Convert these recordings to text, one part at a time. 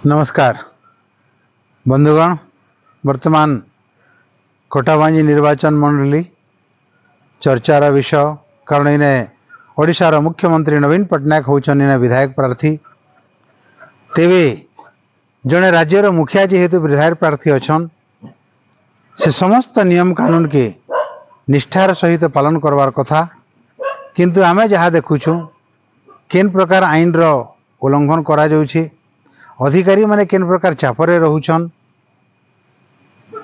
नमस्कार बंधुगण। वर्तमान कोटाबांजी निर्वाचन मंडली चर्चार विषय कारण इने ओडिशार मुख्यमंत्री नवीन पट्टनायक होचन इने विधायक प्रार्थी तेवे जड़े राज्यर मुखिया जेहेतु विधायक प्रार्थी अच्छन से समस्त नियम कानून के निष्ठार सहित पालन करवार कथा किंतु आमे जहाँ देखुछु केन प्रकार आईन रो उल्लंघन करा जाउछि, अधिकारी माने केन प्रकार चापरे रहुछन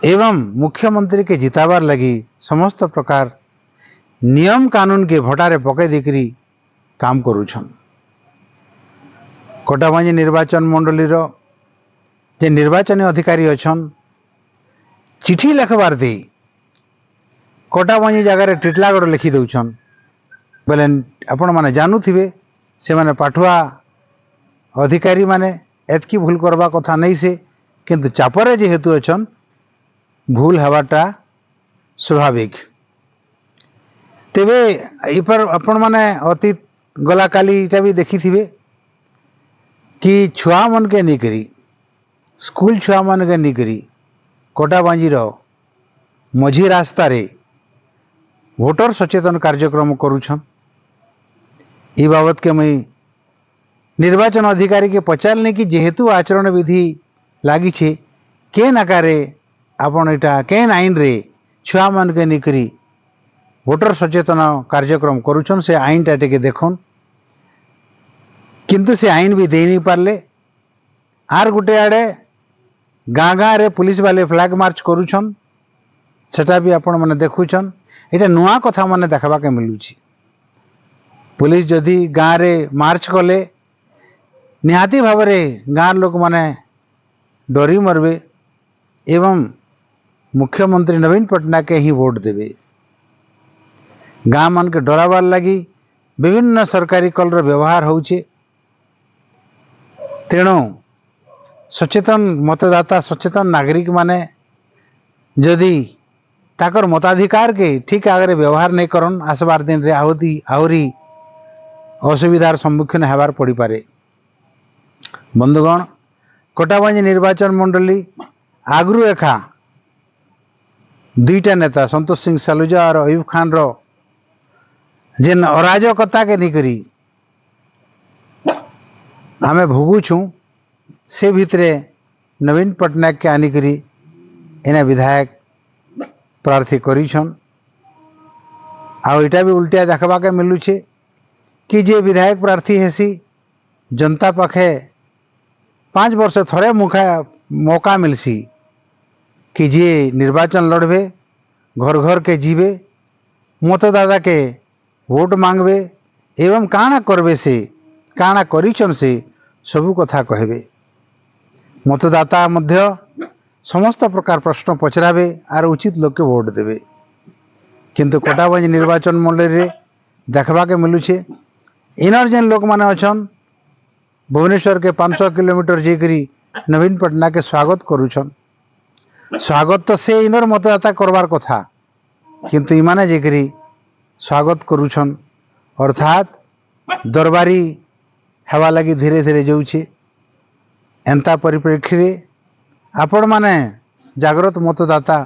एवं मुख्यमंत्री के जिताबार लगी समस्त प्रकार नियम कानून के भटारे पके दिकरी काम करुछन। कोटाबांजी निर्वाचन मंडली रो जे निर्वाचन अधिकारी अच्छन चिठी लिखबार दे कोटाबांजी जगार टिटलागढ़ लिखि दउछन बोले आपण माने जानुथिबे से माने पाठुआ अधिकारी माने एतकी भूल करवा कथा नहीं से किंतु चापरे जेहेतु अच्छन भूल हवाटा स्वाभाविक। तेबे इपर आपण माने अतीत गला काली इटा भी देखी थिबे कि छुआ मन के निकरी स्कूल छुआ मन के निकरी कोटाबांजी रो मझी रास्ता रे वोटर सचेतन कार्यक्रम करुछन। ई बाबत के मैं निर्वाचन अधिकारी के पचारने कि जेहेतु आचरण विधि लगी छे केन आकारे आपण इटा केन आईन रे छुआ मन के निकरी वोटर सचेतन कार्यक्रम करुछन से आईन टा टेके देखन किंतु से आईन भी दे नहीं पारले। आर गुटे आड़े गाँ गाँ रे पुलिस वाले फ्लैग मार्च करुछन सेटा भी आपण माने देखुछन। एटा नुआ कथा माने देखबा के मिलुछि। पुलिस जदि गाँ रे मार्च कले निहाती भाव गाँ लोक माने डरी मरबे एवं मुख्यमंत्री नवीन पट्टनायक के ही वोट देवे। गाँ मन के डरावार लगी विभिन्न सरकारी कलर व्यवहार होउछे, तेणु सचेतन मतदाता सचेतन नागरिक माने जदि ताकर मताधिकार के ठीक आगे व्यवहार नहीं करन आसबार दिन रे आहरी असुविधार सम्मुखीन हेबार पड़ी पारे। बंधुगण, कोटाबांजी निर्वाचन मंडली आगरू एखा दुईटा नेता संतोष सिंह सालुजा और अयूब खान रो जेन अराजकता के निकरी आमे भोगुछू से भितरे नवीन पट्टनायक के आनिकरी इने विधायक प्रार्थी करिछन। आ इटा भी उल्टिया देखबा के मिलुछे कि जे विधायक प्रार्थी हेसी जनता पाखे 5 वर्ष थरे मौका मिलसी कि जे निर्वाचन लड़बे घर घर के जीवे मतदाता के वोट मांगबे एवं काना करबे से काना करिछन से सबु कथा कहबे। मतदाता मध्य समस्त प्रकार प्रश्न पचराबे और उचित लोग के वोट देवे। किंतु कोटाबांजी निर्वाचन मंडली रे देखबा के मिलुछे इनर जेन लोक माने अछन भुवनेश्वर के 500 किलोमीटर जेकरी नवीन पट्टनायक के स्वागत करुछन। स्वागत तो से इनर मतदाता करवार कथा किंतु इमाने जेकरी स्वागत करुछन अर्थात दरबारी हेवा लगी धीरे धीरे जाउछे। एंता परिप्रेक्षी रे आपण माने जागृत मतदाता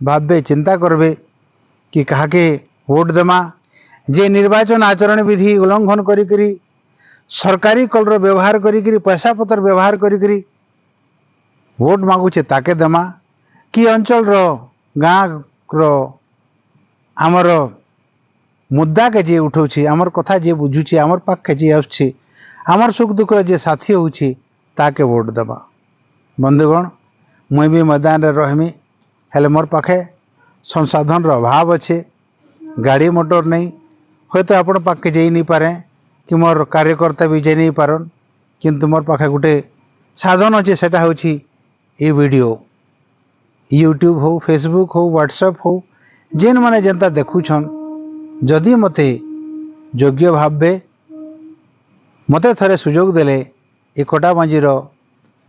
भाबे चिंता करबे कि काहाके वोट देमा जे निर्वाचन आचरण विधि उल्लंघन करी सरकारी कलर व्यवहार करी पैसा पतर व्यवहार करी वोट मागुचे ताके देमा कि अंचल रो गाँ रो आमर मुद्दा के जे उठाउछि आमर कथा जे बुझुछि आमर पाखे जे आउछि आमर सुख दुख जे साथी होउछि ताके वोट देबा। बंधुगण, मुई भी मैदान रे रहमी हेले मोर पाखे संसाधन रो अभाव अच्छे, गाड़ी मोटर नहीं हो तो आपण पाखे जाई नहीं पारे कि मोर कार्यकर्ता भी जाई नहीं पारन किंतु मोर पाखे गुटे साधन अच्छे सेटा होछि ये वीडियो यूट्यूब हो फेसबुक हो व्हाट्सएप हो जेन माने जनता देखुछन जदि मते योग्य भावे मते थरे सुजोग देले ए कोटाबांजी रो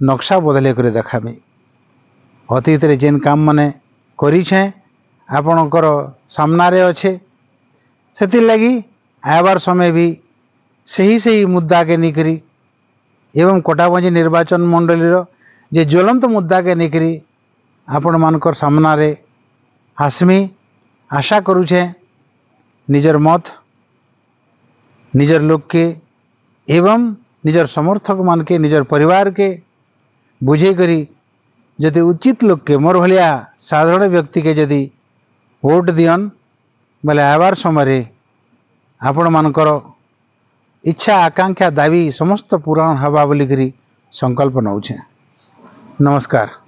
नक्शा बदले करे देखाबे। अतीत रे जेन काम माने करी छे आपणकर सामनारे अच्छे से लगी आबार समय भी सही सही मुद्दा के निकरी एवं कोटाबंजी निर्वाचन मंडली जे ज्वलंत मुद्दा के लेकर आपण मानकर सामना रे आसमी आशा करुछे निजर मत निजर लोक के एवं निजर समर्थक मान के निजर परिवार के बुझे करी जदि उचित लोक के मोर भलिया साधारण व्यक्ति के जदि वोट दियन बोले आबार समय आपण मानकर इच्छा आकांक्षा दाबी समस्त पूरण हवा बोलिकी संकल्प नौछे। नमस्कार।